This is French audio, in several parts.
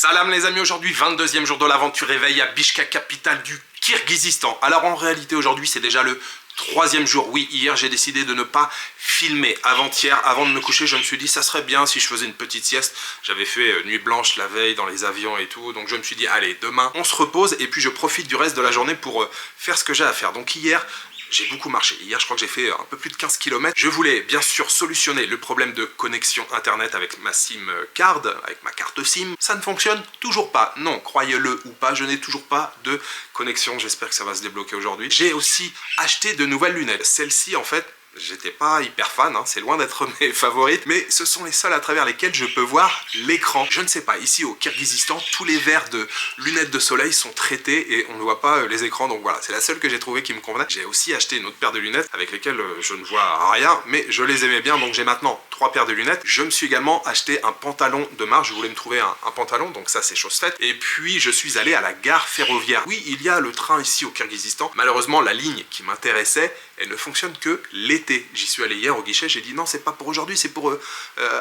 Salam les amis, aujourd'hui 22e jour de l'aventure réveil à Bishkek, capitale du Kirghizistan. Alors en réalité aujourd'hui c'est déjà le 3e jour. Oui, hier j'ai décidé de ne pas filmer. Avant-hier, avant de me coucher, je me suis dit ça serait bien si je faisais une petite sieste. J'avais fait nuit blanche la veille dans les avions et tout, donc je me suis dit allez, demain on se repose et puis je profite du reste de la journée pour faire ce que j'ai à faire. Donc hier, j'ai beaucoup marché. Hier, je crois que j'ai fait un peu plus de 15 km. Je voulais bien sûr solutionner le problème de connexion internet avec ma SIM card, avec ma carte SIM. Ça ne fonctionne toujours pas. Non, croyez-le ou pas, je n'ai toujours pas de connexion. J'espère que ça va se débloquer aujourd'hui. J'ai aussi acheté de nouvelles lunettes. Celles-ci, en fait, j'étais pas hyper fan, hein, c'est loin d'être mes favorites, mais ce sont les seules à travers lesquelles je peux voir l'écran. Je ne sais pas, ici au Kirghizistan, tous les verres de lunettes de soleil sont traités et on ne voit pas les écrans, donc voilà, c'est la seule que j'ai trouvée qui me convenait. J'ai aussi acheté une autre paire de lunettes avec lesquelles je ne vois rien, mais je les aimais bien, donc j'ai maintenant 3 paires de lunettes. Je me suis également acheté un pantalon de marche, je voulais me trouver un pantalon, donc ça c'est chose faite. Et puis je suis allé à la gare ferroviaire. Oui, il y a le train ici au Kirghizistan. Malheureusement, la ligne qui m'intéressait, elle ne fonctionne que l'été. J'y suis allé hier au guichet, j'ai dit non, c'est pas pour aujourd'hui, c'est pour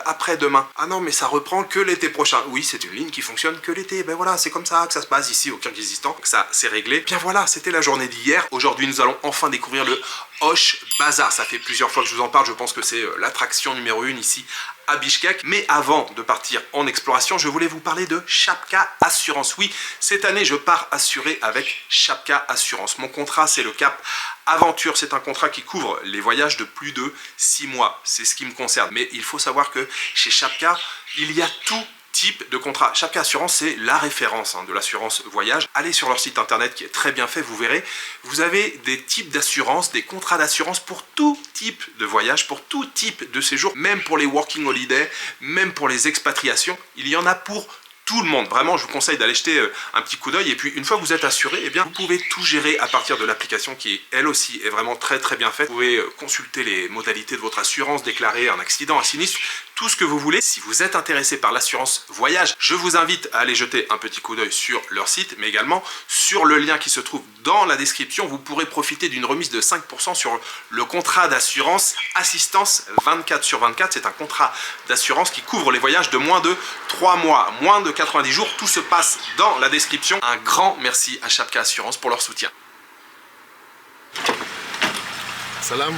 après-demain. Ah non, mais ça reprend que l'été prochain. Oui, c'est une ligne qui fonctionne que l'été. Ben voilà, c'est comme ça que ça se passe ici au Kirghizistan. Donc ça, c'est réglé. Bien voilà, c'était la journée d'hier. Aujourd'hui, nous allons enfin découvrir le Osh Bazar. Ça fait plusieurs fois que je vous en parle. Je pense que c'est l'attraction numéro 1 ici à Bishkek. Mais avant de partir en exploration, je voulais vous parler de Shapka Assurance. Oui, cette année, je pars assuré avec Shapka Assurance. Mon contrat, c'est le cap Aventure. C'est un contrat qui couvre les voyages de plus de 6 mois. C'est ce qui me concerne. Mais il faut savoir que chez Shapka, il y a tout type de contrat. Shapka Assurance, c'est la référence de l'assurance voyage. Allez sur leur site internet qui est très bien fait, vous verrez. Vous avez des types d'assurance, des contrats d'assurance pour tout type de voyage, pour tout type de séjour, même pour les working holiday, même pour les expatriations. Il y en a pour tout le monde. Vraiment, je vous conseille d'aller jeter un petit coup d'œil. Et puis, une fois que vous êtes assuré, eh bien, vous pouvez tout gérer à partir de l'application qui, elle aussi, est vraiment très très bien faite. Vous pouvez consulter les modalités de votre assurance, déclarer un accident, un sinistre, tout ce que vous voulez. Si vous êtes intéressé par l'assurance voyage, je vous invite à aller jeter un petit coup d'œil sur leur site, mais également sur le lien qui se trouve dans la description. Vous pourrez profiter d'une remise de 5% sur le contrat d'assurance assistance 24/24. C'est un contrat d'assurance qui couvre les voyages de moins de 3 mois, moins de 90 jours. Tout se passe dans la description. Un grand merci à Shapka Assurance pour leur soutien. Salam.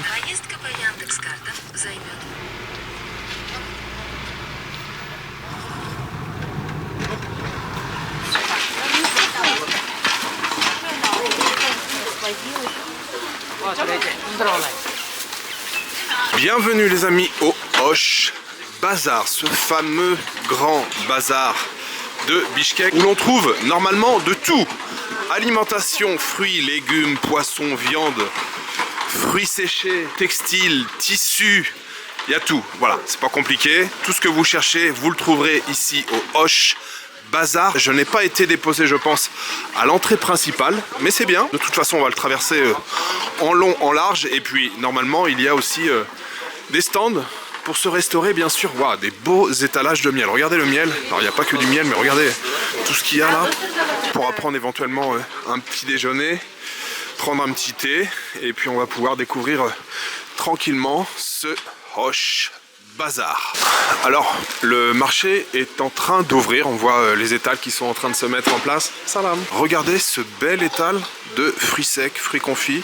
Bienvenue les amis au Osh Bazar, ce fameux grand bazar de Bishkek où l'on trouve normalement de tout. Alimentation, fruits, légumes, poissons, viande, fruits séchés, textiles, tissus, il y a tout. Voilà, c'est pas compliqué. Tout ce que vous cherchez, vous le trouverez ici au Osh Bazar. Je n'ai pas été déposé, je pense, à l'entrée principale, mais c'est bien. De toute façon, on va le traverser en long, en large. Et puis, normalement, il y a aussi des stands pour se restaurer, bien sûr. Waouh, des beaux étalages de miel. Regardez le miel. Alors, il n'y a pas que du miel, mais regardez tout ce qu'il y a là. On pourra prendre éventuellement un petit déjeuner, prendre un petit thé, et puis on va pouvoir découvrir tranquillement ce Osh Bazar. Alors, le marché est en train d'ouvrir. On voit les étals qui sont en train de se mettre en place. Salam. Regardez ce bel étal de fruits secs, fruits confits,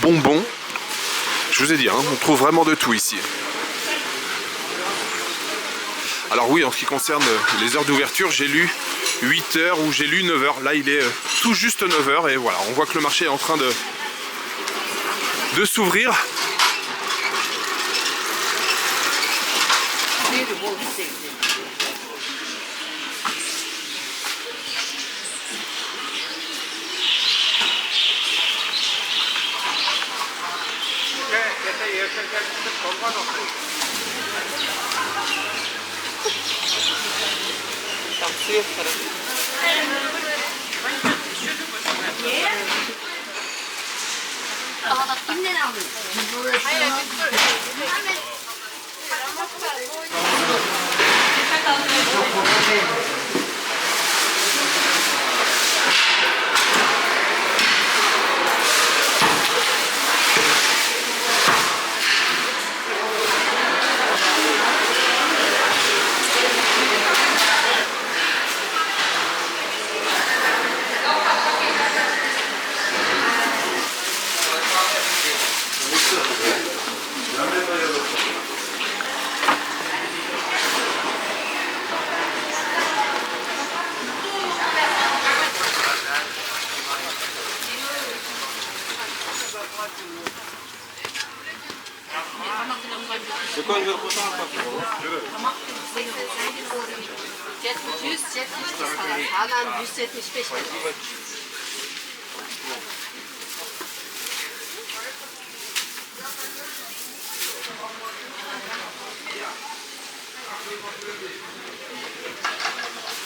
bonbons. Je vous ai dit, hein, on trouve vraiment de tout ici. Alors oui, en ce qui concerne les heures d'ouverture, j'ai lu 8h ou j'ai lu 9h. Là, il est tout juste 9h et voilà, on voit que le marché est en train de s'ouvrir. C'est quoi une verre poisson à quoi?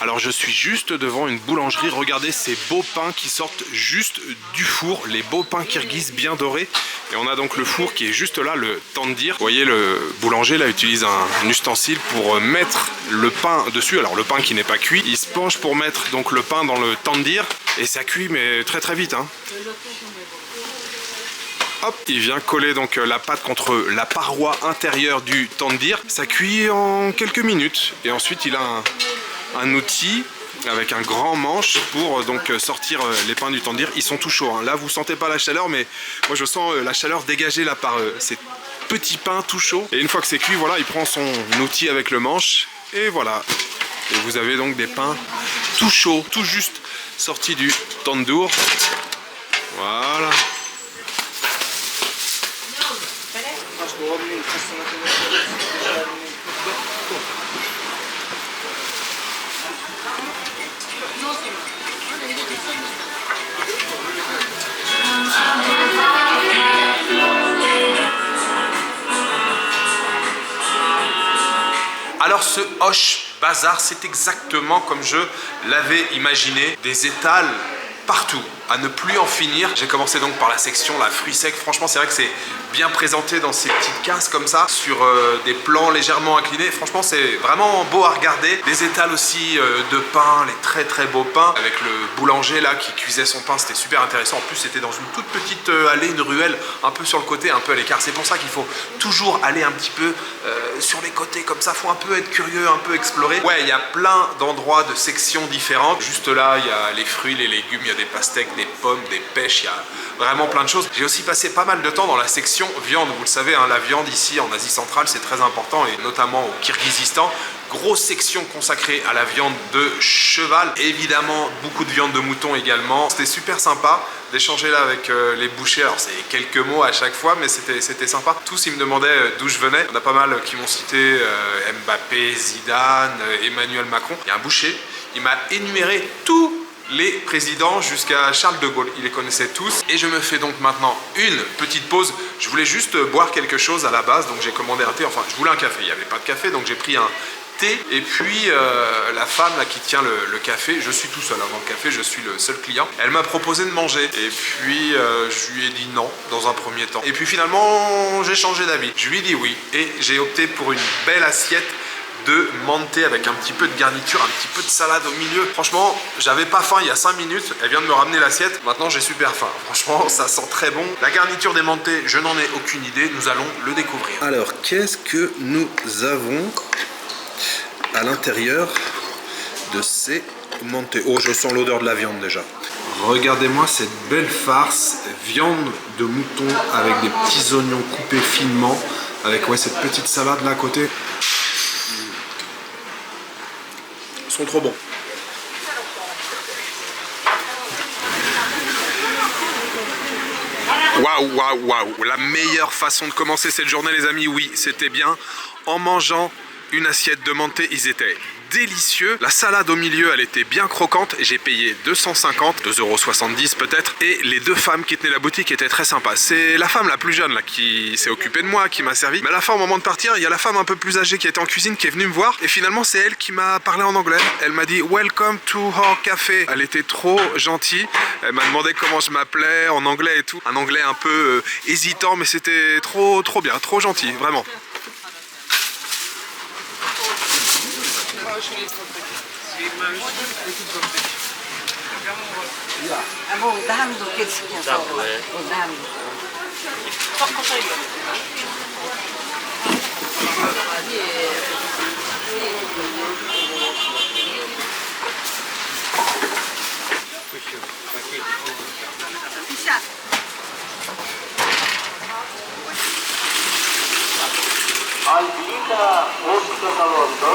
Alors je suis juste devant une boulangerie, regardez ces beaux pains qui sortent juste du four, les beaux pains kirghizes bien dorés. Et on a donc le four qui est juste là, le tandir. Vous voyez, le boulanger là utilise un ustensile pour mettre le pain dessus. Alors le pain qui n'est pas cuit, il se penche pour mettre donc le pain dans le tandir et ça cuit mais très très vite, hein. Hop, il vient coller donc la pâte contre la paroi intérieure du tandir. Ça cuit en quelques minutes et ensuite il a un outil avec un grand manche pour donc sortir les pains du tandir. Ils sont tout chauds, hein. Là vous sentez pas la chaleur, mais moi je sens la chaleur dégagée là par ces petits pains tout chauds. Et une fois que c'est cuit, voilà, il prend son outil avec le manche et voilà. Et vous avez donc des pains tout chauds, tout juste sortis du tandoor. Voilà. Alors ce Hoche Bazar, c'est exactement comme je l'avais imaginé, des étals partout, à ne plus en finir. J'ai commencé donc par la section la fruits secs. Franchement, c'est vrai que c'est bien présenté dans ces petites cases comme ça, sur des plans légèrement inclinés. Franchement, c'est vraiment beau à regarder. Des étals aussi de pain, les très très beaux pains, avec le boulanger là qui cuisait son pain, c'était super intéressant. En plus, c'était dans une toute petite allée, une ruelle, un peu sur le côté, un peu à l'écart. C'est pour ça qu'il faut toujours aller un petit peu sur les côtés comme ça. Faut un peu être curieux, un peu explorer. Ouais, il y a plein d'endroits, de sections différentes. Juste là, il y a les fruits, les légumes, il y a des pastèques, des pommes, des pêches, il y a vraiment plein de choses. J'ai aussi passé pas mal de temps dans la section viande. Vous le savez, hein, la viande ici en Asie centrale, c'est très important, et notamment au Kirghizistan. Grosse section consacrée à la viande de cheval. Évidemment, beaucoup de viande de mouton également. C'était super sympa d'échanger là avec les bouchers. Alors c'est quelques mots à chaque fois, mais c'était sympa. Tous ils me demandaient d'où je venais. On a pas mal qui m'ont cité Mbappé, Zidane, Emmanuel Macron. Il y a un boucher, il m'a énuméré tous les présidents jusqu'à Charles de Gaulle. Il les connaissait tous. Et je me fais donc maintenant une petite pause. Je voulais juste boire quelque chose à la base, donc j'ai commandé un thé. Enfin, je voulais un café, il n'y avait pas de café, donc j'ai pris un thé. Et puis la femme là qui tient le café, je suis tout seul dans le café, je suis le seul client, elle m'a proposé de manger. Et puis je lui ai dit non dans un premier temps. Et puis finalement j'ai changé d'avis, je lui ai dit oui. Et j'ai opté pour une belle assiette de mante avec un petit peu de garniture, un petit peu de salade au milieu. Franchement, j'avais pas faim il y a 5 minutes, elle vient de me ramener l'assiette, maintenant j'ai super faim. Franchement, ça sent très bon. La garniture des mante, je n'en ai aucune idée, nous allons le découvrir. Alors, qu'est-ce que nous avons à l'intérieur de ces mante? Oh, je sens l'odeur de la viande déjà. Regardez-moi cette belle farce, viande de mouton avec des petits oignons coupés finement, avec ouais, cette petite salade là à côté. Sont trop bons. Waouh, waouh, waouh. La meilleure façon de commencer cette journée, les amis, oui, c'était bien en mangeant une assiette de mante. Ils étaient délicieux. La salade au milieu, elle était bien croquante. J'ai payé 250, 2,70 € peut-être. Et les deux femmes qui tenaient la boutique étaient très sympas. C'est la femme la plus jeune là qui s'est occupée de moi, qui m'a servi. Mais à la fin, au moment de partir, il y a la femme un peu plus âgée qui était en cuisine, qui est venue me voir. Et finalement, c'est elle qui m'a parlé en anglais. Elle m'a dit Welcome to our café. Elle était trop gentille. Elle m'a demandé comment je m'appelais en anglais et tout. Un anglais un peu hésitant, mais c'était trop bien, trop gentil, vraiment. Albita Oskatalondo.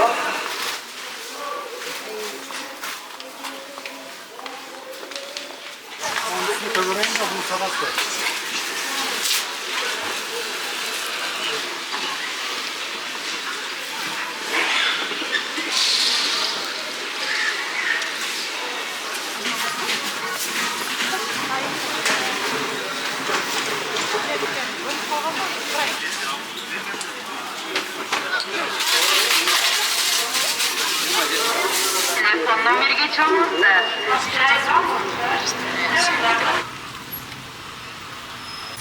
Telefondan biri geç olmadı.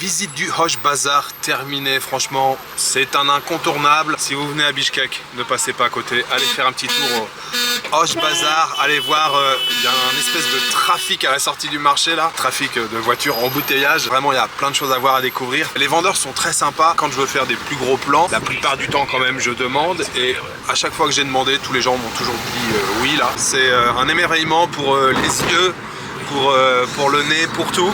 Visite du Hosh Bazar terminée, franchement c'est un incontournable. Si vous venez à Bishkek, ne passez pas à côté, allez faire un petit tour au Hosh Bazar, allez voir, il y a un espèce de trafic à la sortie du marché là, trafic de voitures, embouteillage, vraiment il y a plein de choses à voir, à découvrir. Les vendeurs sont très sympas, quand je veux faire des plus gros plans, la plupart du temps quand même je demande et à chaque fois que j'ai demandé, tous les gens m'ont toujours dit oui là. C'est un émerveillement pour les yeux, pour le nez, pour tout.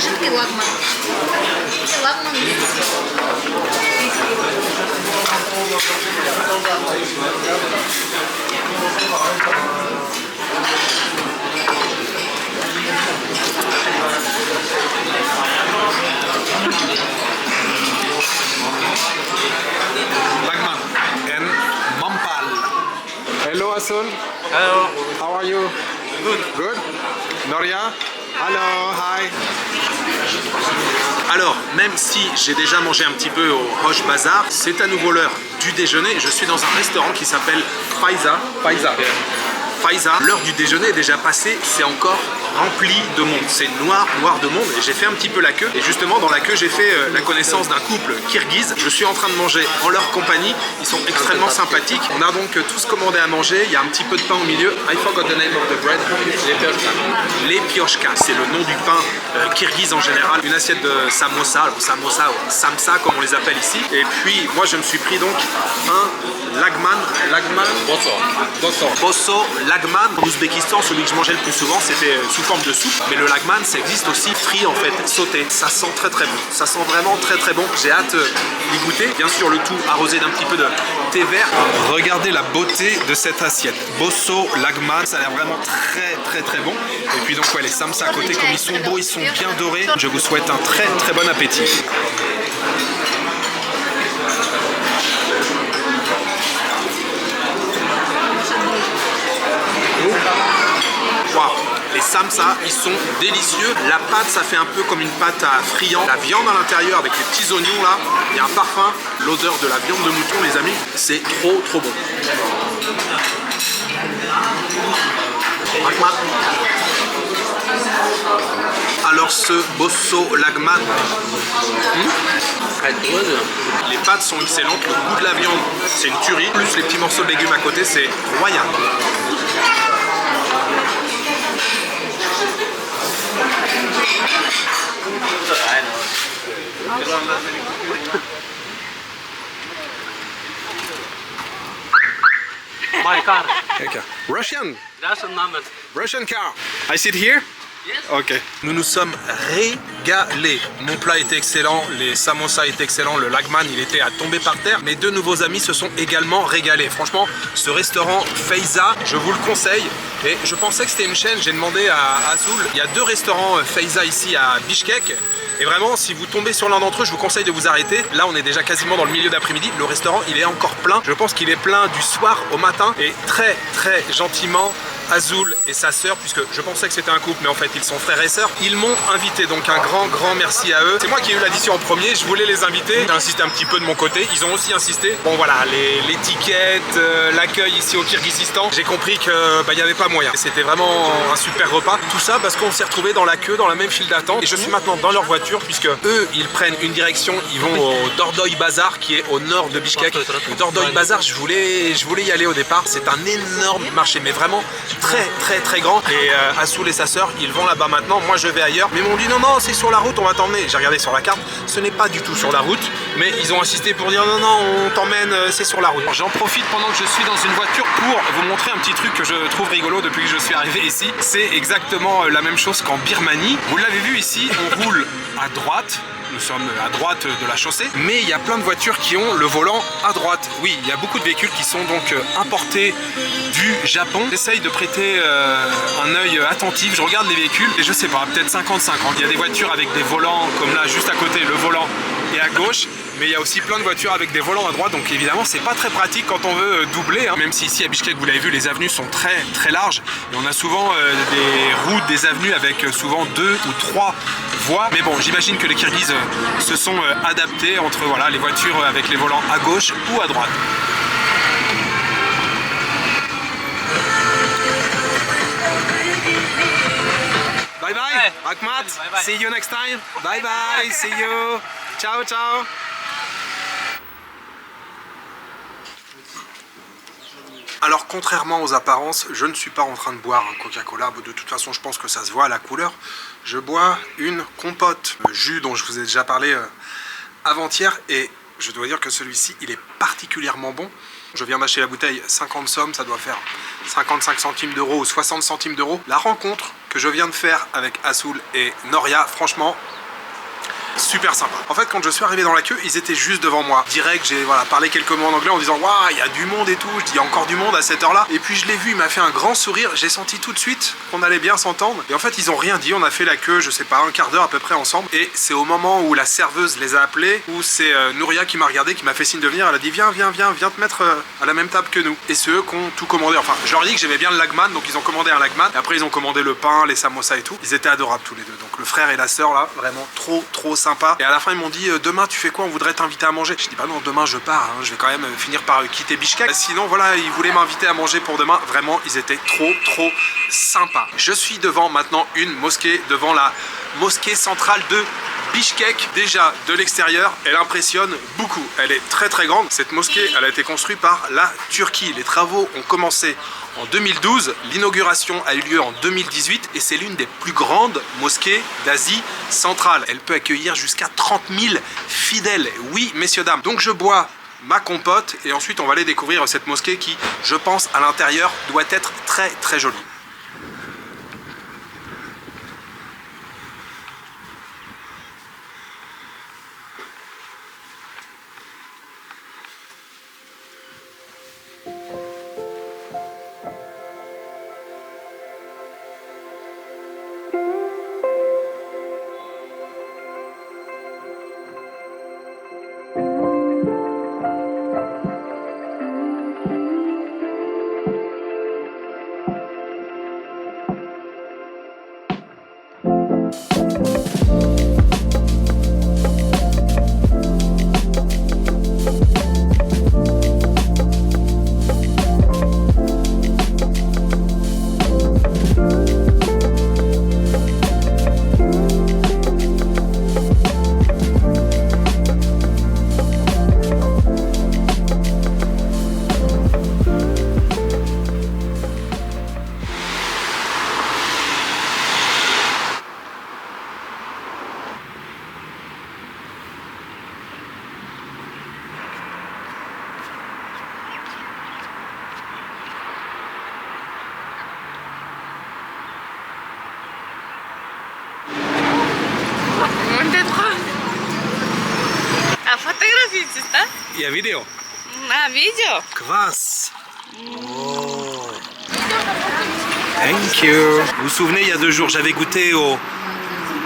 Жидкий лагман. Лагман. Lagman and Mampal. Hello Asul. Hello. How are you? Good. Good. Noria. Hello. Hi. Alors, même si j'ai déjà mangé un petit peu au Hosh Bazar, c'est à nouveau l'heure du déjeuner. Je suis dans un restaurant qui s'appelle Faiza. L'heure du déjeuner est déjà passée, c'est encore rempli de monde. C'est noir de monde et j'ai fait un petit peu la queue. Et justement, dans la queue, j'ai fait la connaissance d'un couple kirghize. Je suis en train de manger en leur compagnie. Ils sont extrêmement sympathiques. On a donc tous commandé à manger. Il y a un petit peu de pain au milieu. I forgot the name of the bread. Les piochka. C'est le nom du pain kirghize en général. Une assiette de samosa ou samsa comme on les appelle ici. Et puis, moi, je me suis pris donc un lagman. Bosso lagman. En Ouzbékistan, celui que je mangeais le plus souvent, c'était sous forme de soupe. Mais le lagman, ça existe aussi frit en fait, sauté. Ça sent très bon. Ça sent vraiment très bon. J'ai hâte d'y goûter. Bien sûr, le tout arrosé d'un petit peu de thé vert. Regardez la beauté de cette assiette. Bosso lagman, ça a l'air vraiment très bon. Et puis donc ouais, les samsa à côté, comme ils sont beaux, ils sont bien dorés. Je vous souhaite un très bon appétit. Wow. Les samsa, ils sont délicieux. La pâte, ça fait un peu comme une pâte à friand. La viande à l'intérieur avec les petits oignons là, il y a un parfum, l'odeur de la viande de mouton, les amis, c'est trop bon. Alors ce bosso lagman, les pâtes sont excellentes, le goût de la viande, c'est une tuerie, plus les petits morceaux de légumes à côté, c'est royal. My car. Okay. Russian Russian car. I sit here? Yes. Ok. Nous nous sommes régalés. Mon plat était excellent, les samosas étaient excellents, le lagman il était à tomber par terre. Mes deux nouveaux amis se sont également régalés. Franchement, ce restaurant Faiza, je vous le conseille. Et je pensais que c'était une chaîne, j'ai demandé à Azul. Il y a deux restaurants Faiza ici à Bishkek. Et vraiment, si vous tombez sur l'un d'entre eux, je vous conseille de vous arrêter. Là, on est déjà quasiment dans le milieu d'après-midi. Le restaurant, il est encore plein. Je pense qu'il est plein du soir au matin. Et très gentiment, Azul et sa sœur, puisque je pensais que c'était un couple, mais en fait ils sont frères et sœurs, ils m'ont invité, donc un grand merci à eux. C'est moi qui ai eu l'addition en premier, je voulais les inviter, j'ai insisté un petit peu de mon côté, ils ont aussi insisté. Bon voilà, l'étiquette, l'accueil ici au Kirghizistan, j'ai compris que il n'y avait pas moyen. C'était vraiment un super repas. Tout ça parce qu'on s'est retrouvés dans la queue, dans la même file d'attente, et je suis maintenant dans leur voiture, puisque eux ils prennent une direction, ils vont au Dordoy Bazar qui est au nord de Bishkek. Le Dordoy Bazar, je voulais y aller au départ, c'est un énorme marché, mais vraiment très grand. Et Assoul et sa sœur, ils vont là-bas maintenant. Moi, je vais ailleurs. Mais ils m'ont dit non, c'est sur la route, on va t'emmener. J'ai regardé sur la carte, ce n'est pas du tout sur la route. Mais ils ont insisté pour dire non, on t'emmène, c'est sur la route. J'en profite pendant que je suis dans une voiture pour vous montrer un petit truc que je trouve rigolo depuis que je suis arrivé ici. C'est exactement la même chose qu'en Birmanie. Vous l'avez vu ici, on roule à droite. Nous sommes à droite de la chaussée, mais il y a plein de voitures qui ont le volant à droite. Oui, il y a beaucoup de véhicules qui sont donc importés du Japon. J'essaye de prêter un œil attentif, je regarde les véhicules et je sais pas, peut-être 50-50. Il y a des voitures avec des volants comme là, juste à côté, le volant est à gauche. Mais il y a aussi plein de voitures avec des volants à droite, donc évidemment c'est pas très pratique quand on veut doubler, hein. Même si ici à Bishkek, vous l'avez vu, les avenues sont très larges et on a souvent des routes, des avenues avec souvent 2 ou 3 voies. Mais bon, j'imagine que les Kirghizes se sont adaptés entre voilà, les voitures avec les volants à gauche ou à droite. Bye bye, Hey. Ahmad, Bye bye. see you next time. Bye bye, see you. Ciao, ciao. Alors contrairement aux apparences, je ne suis pas en train de boire un Coca-Cola. De toute façon, je pense que ça se voit à la couleur. Je bois une compote, le jus dont je vous ai déjà parlé avant-hier. Et je dois dire que celui-ci, il est particulièrement bon. Je viens d'acheter la bouteille 50 sommes, ça doit faire 55 centimes d'euros ou 60 centimes d'euros. La rencontre que je viens de faire avec Assoul et Noria, franchement, super sympa. En fait, quand je suis arrivé dans la queue, ils étaient juste devant moi. Direct, j'ai parlé quelques mots en anglais en disant waouh, il y a du monde et tout. Je dis il y a encore du monde à cette heure-là. Et puis je l'ai vu, il m'a fait un grand sourire. J'ai senti tout de suite qu'on allait bien s'entendre. Et en fait, ils ont rien dit. On a fait la queue, je sais pas, un quart d'heure à peu près ensemble. Et c'est au moment où la serveuse les a appelés, où c'est Nouria qui m'a regardé, qui m'a fait signe de venir. Elle a dit viens te mettre à la même table que nous. Et c'est eux qui ont tout commandé. Enfin, je leur ai dit que j'aimais bien le lagman, donc ils ont commandé un lagman. Et après, ils ont commandé le pain, les samosas et tout. Ils étaient adorables tous les deux. Donc le frère et la sœur là, vraiment trop sympa. Et à la fin, ils m'ont dit demain tu fais quoi, on voudrait t'inviter à manger. Je dis bah non, demain je pars, hein. Je vais quand même finir par quitter Bishkek. Sinon voilà, ils voulaient m'inviter à manger pour demain. Vraiment, ils étaient trop sympas. Je suis devant maintenant une mosquée, devant la mosquée centrale de Bishkek. Déjà de l'extérieur, elle impressionne beaucoup. Elle est très grande. Cette mosquée, elle a été construite par la Turquie. Les travaux ont commencé en 2012, l'inauguration a eu lieu en 2018 et c'est l'une des plus grandes mosquées d'Asie centrale. Elle peut accueillir jusqu'à 30 000 fidèles. Oui, messieurs, dames. Donc je bois ma compote et ensuite on va aller découvrir cette mosquée qui, je pense, à l'intérieur doit être très jolie. A fotograficie, tak? Il y a vidéo. Na video. Kwas. Oh. Thank you. Vous vous souvenez, il y a 2 jours, j'avais goûté au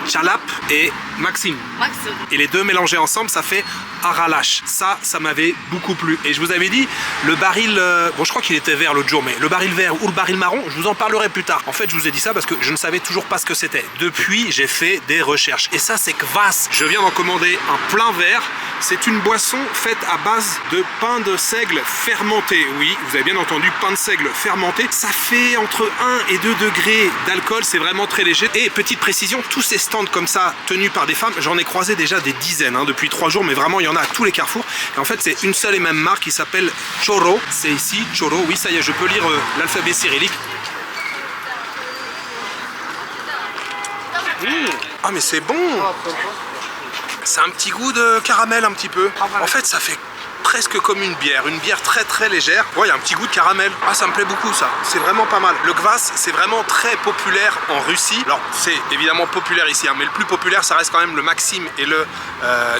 Chalap et Maxime. Maxim. Et les deux mélangés ensemble, ça fait Aralash. Ça m'avait beaucoup plu. Et je vous avais dit, le baril, bon je crois qu'il était vert l'autre jour, mais le baril vert ou le baril marron, je vous en parlerai plus tard. En fait, je vous ai dit ça parce que je ne savais toujours pas ce que c'était. Depuis, j'ai fait des recherches. Et ça, c'est kvass. Je viens d'en commander un plein verre. C'est une boisson faite à base de pain de seigle fermenté. Oui, vous avez bien entendu, pain de seigle fermenté. Ça fait entre 1 et 2 degrés d'alcool. C'est vraiment très léger. Et petite précision, tous ces stands comme ça, tenus par des femmes, j'en ai croisé déjà des dizaines depuis 3 jours, mais vraiment, il y en a à tous les carrefours. Et en fait, c'est une seule et même marque qui s'appelle Choro. C'est ici, Choro. Oui, ça y est, je peux lire l'alphabet cyrillique. Ah mais c'est bon. C'est un petit goût de caramel un petit peu. En fait ça fait presque comme une bière très très légère. Ouais, il y a un petit goût de caramel. Ah, ça me plaît beaucoup ça, c'est vraiment pas mal. Le kvass, c'est vraiment très populaire en Russie. Alors, c'est évidemment populaire ici, hein, mais le plus populaire, ça reste quand même le Maxim et le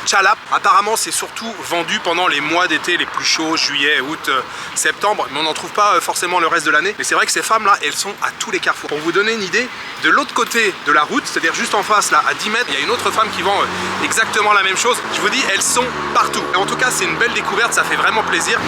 Chalap. Apparemment, c'est surtout vendu pendant les mois d'été les plus chauds, juillet, août, septembre, mais on n'en trouve pas forcément le reste de l'année. Mais c'est vrai que ces femmes-là, elles sont à tous les carrefours. Pour vous donner une idée, de l'autre côté de la route, c'est-à-dire juste en face, là, à 10 mètres, il y a une autre femme qui vend exactement la même chose. Je vous dis, elles sont partout. Et en tout cas, c'est une belle découverte, ça fait vraiment plaisir.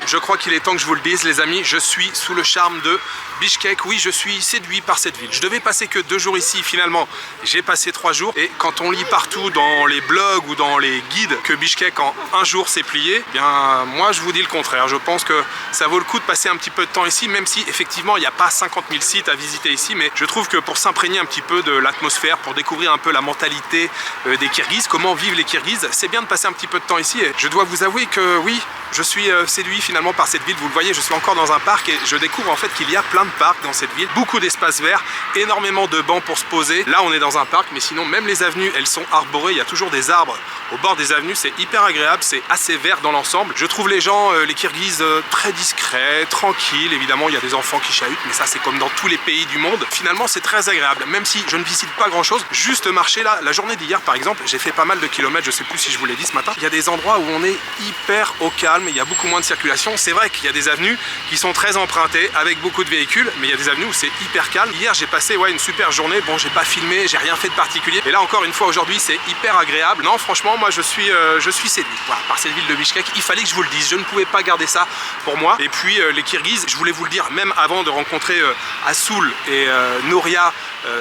Je crois qu'il est temps que je vous le dise, les amis, je suis sous le charme de Bishkek. Oui, je suis séduit par cette ville. Je devais passer que 2 jours ici, finalement j'ai passé 3 jours. Et quand on lit partout dans les blogs ou dans les guides que Bishkek en 1 jour s'est plié, eh bien moi je vous dis le contraire. Je pense que ça vaut le coup de passer un petit peu de temps ici, même si effectivement il n'y a pas 50 000 sites à visiter ici, mais je trouve que pour s'imprégner un petit peu de l'atmosphère, pour découvrir un peu la mentalité des Kirghizes, comment vivent les Kirghizes, c'est bien de passer un petit peu de temps ici. Et je dois vous avouer que oui, je suis séduit finalement par cette ville. Vous le voyez, je suis encore dans un parc et je découvre en fait qu'il y a plein de parcs dans cette ville, beaucoup d'espaces verts, énormément de bancs pour se poser. Là on est dans un parc, mais sinon même les avenues elles sont arborées, il y a toujours des arbres au bord des avenues, c'est hyper agréable, c'est assez vert dans l'ensemble. Je trouve les gens, les Kirghizes, très discrets, tranquilles. Évidemment il y a des enfants qui chahutent, mais ça c'est comme dans tous les pays du monde. Finalement c'est très agréable, même si je ne visite pas grand chose, juste marcher là. La journée d'hier par exemple, j'ai fait pas mal de kilomètres, je sais plus si je vous l'ai dit ce matin. Il y a des endroits où on est hyper au calme, il y a beaucoup moins de circulation. C'est vrai qu'il y a des avenues qui sont très empruntées avec beaucoup de véhicules, mais il y a des avenues où c'est hyper calme. Hier j'ai passé une super journée, bon j'ai pas filmé, j'ai rien fait de particulier, et là encore une fois aujourd'hui c'est hyper agréable. Non franchement moi je suis séduit par cette ville de Bishkek. Il fallait que je vous le dise, je ne pouvais pas garder ça pour moi. Et puis les Kirghizes, je voulais vous le dire même avant de rencontrer Assoul et Nouria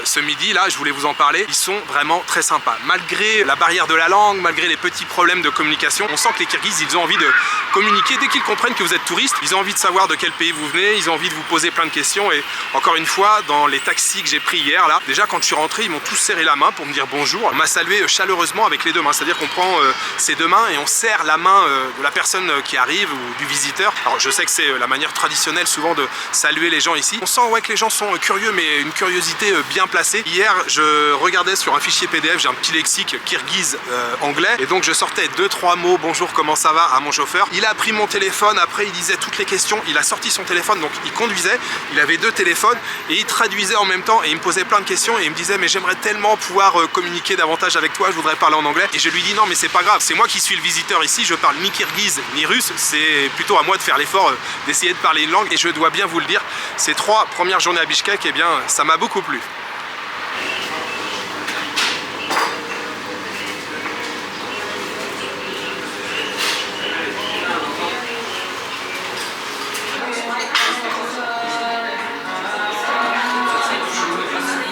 ce midi là, je voulais vous en parler. Ils sont vraiment très sympas, malgré la barrière de la langue, malgré les petits problèmes de communication. On sent que les Kirghizes ils ont envie de communiquer dès qu'ils comprennent que vous êtes touriste. Ils ont envie de savoir de quel pays vous venez, ils ont envie de vous poser plein de questions. Et encore une fois, dans les taxis que j'ai pris hier là, déjà quand je suis rentré, ils m'ont tous serré la main pour me dire bonjour. On m'a salué chaleureusement avec les 2 mains, c'est-à-dire qu'on prend ses 2 mains et on serre la main de la personne qui arrive ou du visiteur. Alors je sais que c'est la manière traditionnelle souvent de saluer les gens ici. On sent que les gens sont curieux, mais une curiosité bien placée. Hier je regardais sur un fichier PDF, j'ai un petit lexique kirghize anglais, et donc je sortais 2-3 mots, bonjour comment ça va, à mon chauffeur. Il a pris mon téléphone, après il disait toutes les questions, il a sorti son téléphone, donc il conduisait, il avait 2 téléphones et il traduisait en même temps et il me posait plein de questions et il me disait mais j'aimerais tellement pouvoir communiquer davantage avec toi, je voudrais parler en anglais. Et je lui dis non mais c'est pas grave, c'est moi qui suis le visiteur ici, je parle ni kirghize ni russe, c'est plutôt à moi de faire l'effort d'essayer de parler une langue. Et je dois bien vous le dire, ces 3 premières journées à Bishkek, eh bien ça m'a beaucoup plu.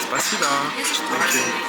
Спасибо. Okay.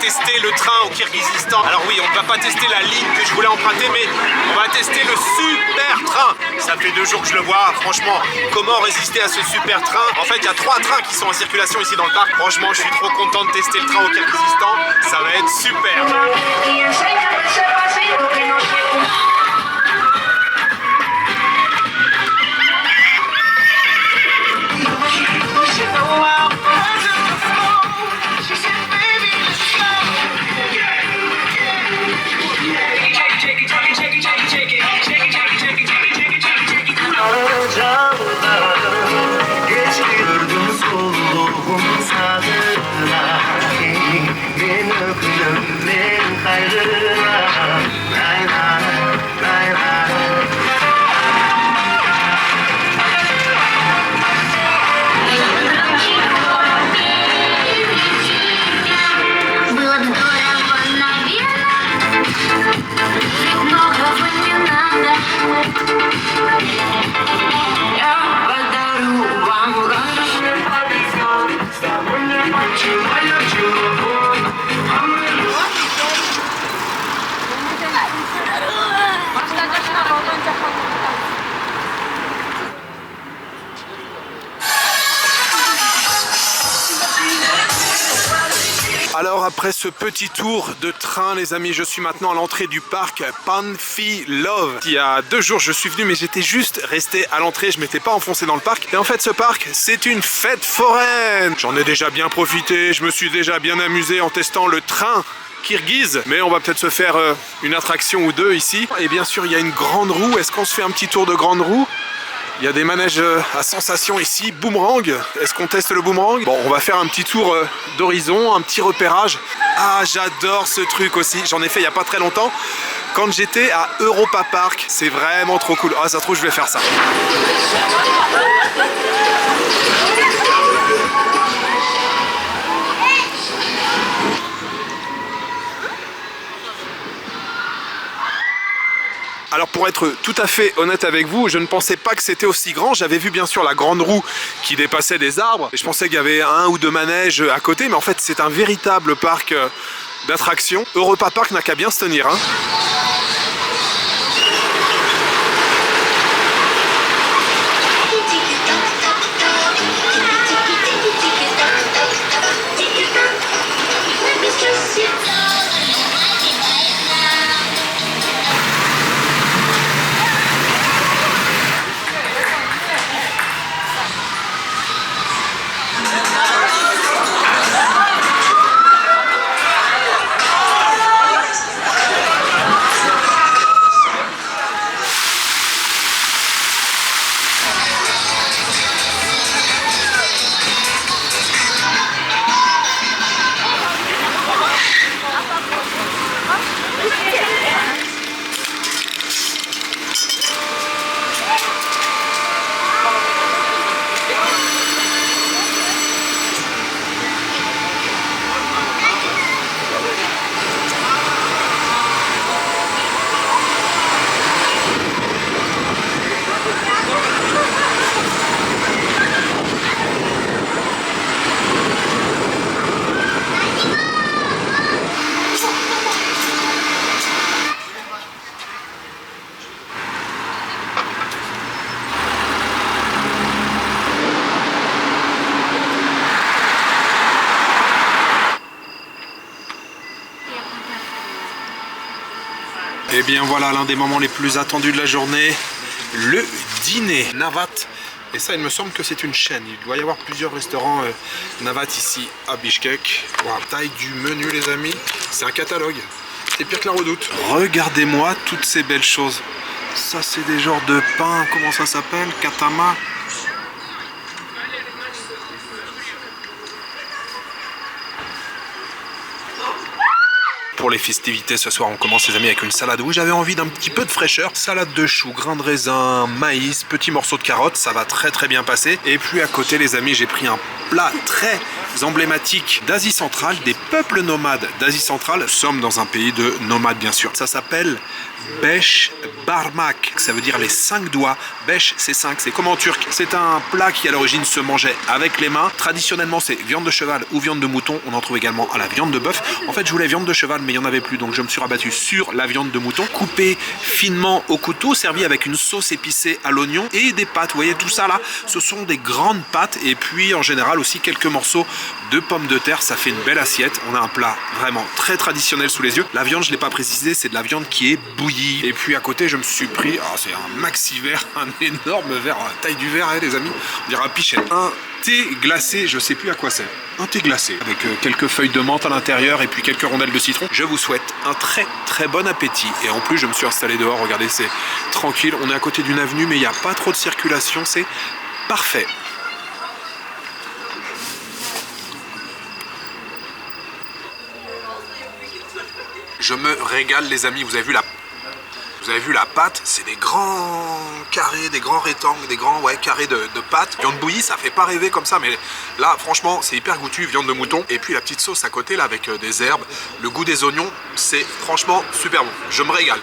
tester le train au Kirghizistan. Alors oui, on ne va pas tester la ligne que je voulais emprunter, mais on va tester le super train. Ça fait 2 jours que je le vois, franchement, comment résister à ce super train? En fait, il y a 3 trains qui sont en circulation ici dans le parc. Franchement, je suis trop content de tester le train au Kirghizistan. Ça va être super. Было бы здорово, наверное, ведь многого не надо. Я подарю вам хорошее письмо, с тобой не хочу, мою любовь. Alors après ce petit tour de train les amis, je suis maintenant à l'entrée du parc Panfilov. Il y a 2 jours je suis venu mais j'étais juste resté à l'entrée, je m'étais pas enfoncé dans le parc. Et en fait ce parc c'est une fête foraine. J'en ai déjà bien profité, je me suis déjà bien amusé en testant le train kirghize. Mais on va peut-être se faire une attraction ou 2 ici. Et bien sûr il y a une grande roue, est-ce qu'on se fait un petit tour de grande roue? Il y a des manèges à sensation ici, boomerang. Est-ce qu'on teste le boomerang? Bon, on va faire un petit tour d'horizon, un petit repérage. Ah, j'adore ce truc aussi. J'en ai fait il n'y a pas très longtemps. Quand j'étais à Europa Park. C'est vraiment trop cool. Ah, ça se trouve, je vais faire ça. Alors pour être tout à fait honnête avec vous, je ne pensais pas que c'était aussi grand. J'avais vu bien sûr la grande roue qui dépassait des arbres. Et je pensais qu'il y avait 1 ou 2 manèges à côté. Mais en fait c'est un véritable parc d'attractions. Europa Park n'a qu'à bien se tenir, hein. Et bien voilà l'un des moments les plus attendus de la journée, le dîner Navat. Et ça il me semble que c'est une chaîne, il doit y avoir plusieurs restaurants Navat ici à Bishkek. Wow, taille du menu les amis, c'est un catalogue, c'est pire que la Redoute. Regardez-moi toutes ces belles choses. Ça c'est des genres de pain, comment ça s'appelle? Katama. pour les festivités ce soir. On commence les amis avec une salade où j'avais envie d'un petit peu de fraîcheur. Salade de choux, grains de raisin, maïs, petits morceaux de carottes, ça va très très bien passer. Et puis à côté les amis, j'ai pris un plat très emblématique d'Asie centrale, des peuples nomades d'Asie centrale. Nous sommes dans un pays de nomades bien sûr. Ça s'appelle Beş Parmak, ça veut dire les 5 doigts. Beş c'est 5, c'est comme en turc. C'est un plat qui à l'origine se mangeait avec les mains. Traditionnellement c'est viande de cheval ou viande de mouton. On en trouve également à la viande de bœuf. En fait je voulais viande de cheval mais il n'y en avait plus, donc je me suis rabattu sur la viande de mouton, coupée finement au couteau, servie avec une sauce épicée à l'oignon et des pâtes. Vous voyez tout ça là, ce sont des grandes pâtes et puis en général aussi quelques morceaux de pommes de terre. Ça fait une belle assiette. On a un plat vraiment très traditionnel sous les yeux. La viande, je ne l'ai pas précisé, c'est de la viande qui est bouillie. Et puis à côté je me suis pris, c'est un maxi verre, un énorme verre, la taille du verre les amis, on dirait un pichet. Un thé glacé, je sais plus à quoi c'est. Un thé glacé avec quelques feuilles de menthe à l'intérieur et puis quelques rondelles de citron. Je vous souhaite un très très bon appétit. Et en plus je me suis installé dehors, regardez, c'est tranquille. On est à côté d'une avenue mais il n'y a pas trop de circulation, c'est parfait. Je me régale les amis, vous avez vu la pâte, c'est des grands carrés, des grands rectangles, des grands carrés de pâte. Viande bouillie, ça fait pas rêver comme ça, mais là franchement c'est hyper goûtu, viande de mouton. Et puis la petite sauce à côté là avec des herbes, le goût des oignons, c'est franchement super bon, je me régale.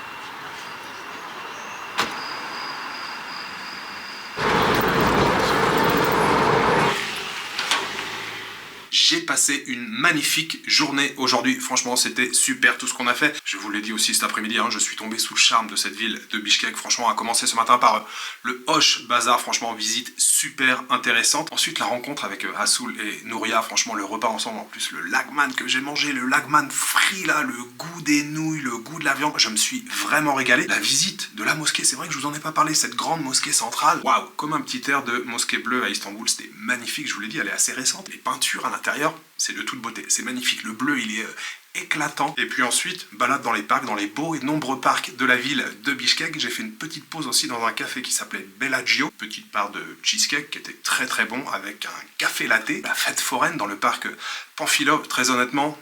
J'ai passé une magnifique journée aujourd'hui. Franchement, c'était super tout ce qu'on a fait. Je vous l'ai dit aussi cet après-midi, je suis tombé sous le charme de cette ville de Bichkek. Franchement, à commencer ce matin par le Hoş Bazar. Franchement, visite super intéressante. Ensuite, la rencontre avec Asul et Nouria. Franchement, le repas ensemble. En plus, le lagman que j'ai mangé, le lagman frit là, le goût des nouilles, le goût de la viande. Je me suis vraiment régalé. La visite de la mosquée, c'est vrai que je vous en ai pas parlé. Cette grande mosquée centrale. Waouh, comme un petit air de mosquée bleue à Istanbul. C'était magnifique, je vous l'ai dit, elle est assez récente. Les peintures à l'intérieur, c'est de toute beauté, c'est magnifique, le bleu il est éclatant. Et puis ensuite, balade dans les parcs, dans les beaux et nombreux parcs de la ville de Bichkek. J'ai fait une petite pause aussi dans un café qui s'appelait Bellagio, petite part de cheesecake qui était très très bon avec un café latte. La fête foraine dans le parc Pamphilov, très honnêtement,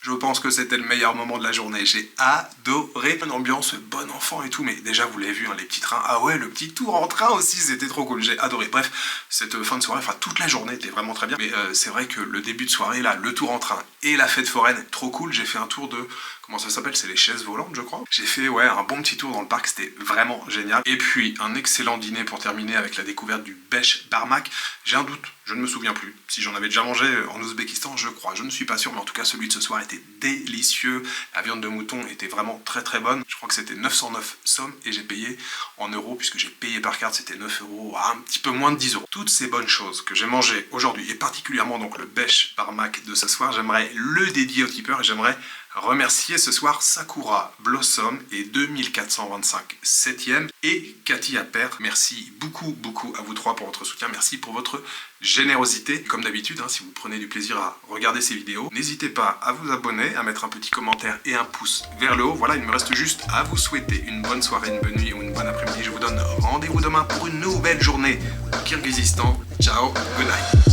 je pense que c'était le meilleur moment de la journée. J'ai adoré. Une ambiance bon enfant et tout. Mais déjà, vous l'avez vu, les petits trains. Ah ouais, le petit tour en train aussi, c'était trop cool. J'ai adoré. Bref, cette fin de soirée, toute la journée était vraiment très bien. Mais c'est vrai que le début de soirée, là, le tour en train et la fête foraine, trop cool. J'ai fait un tour de... Comment ça s'appelle? C'est les chaises volantes, je crois. J'ai fait, un bon petit tour dans le parc. C'était vraiment génial. Et puis, un excellent dîner pour terminer avec la découverte du Beş Parmak. J'ai un doute. Je ne me souviens plus. Si j'en avais déjà mangé en Ouzbékistan, je crois. Je ne suis pas sûr, mais en tout cas, celui de ce soir était délicieux. La viande de mouton était vraiment très très bonne. Je crois que c'était 909 sommes et j'ai payé en euros, puisque j'ai payé par carte, c'était 9 euros, un petit peu moins de 10 euros. Toutes ces bonnes choses que j'ai mangées aujourd'hui, et particulièrement donc le Beş Parmak de ce soir, j'aimerais le dédier aux tipeurs et j'aimerais remercier ce soir Sakura Blossom et 2425 7e et Cathy Aper. Merci beaucoup à vous trois pour votre soutien. Merci pour votre générosité. Comme d'habitude, si vous prenez du plaisir à regarder ces vidéos, n'hésitez pas à vous abonner, à mettre un petit commentaire et un pouce vers le haut. Voilà, il me reste juste à vous souhaiter une bonne soirée, une bonne nuit ou une bonne après-midi. Je vous donne rendez-vous demain pour une nouvelle journée au Kirghizistan. Ciao, good night.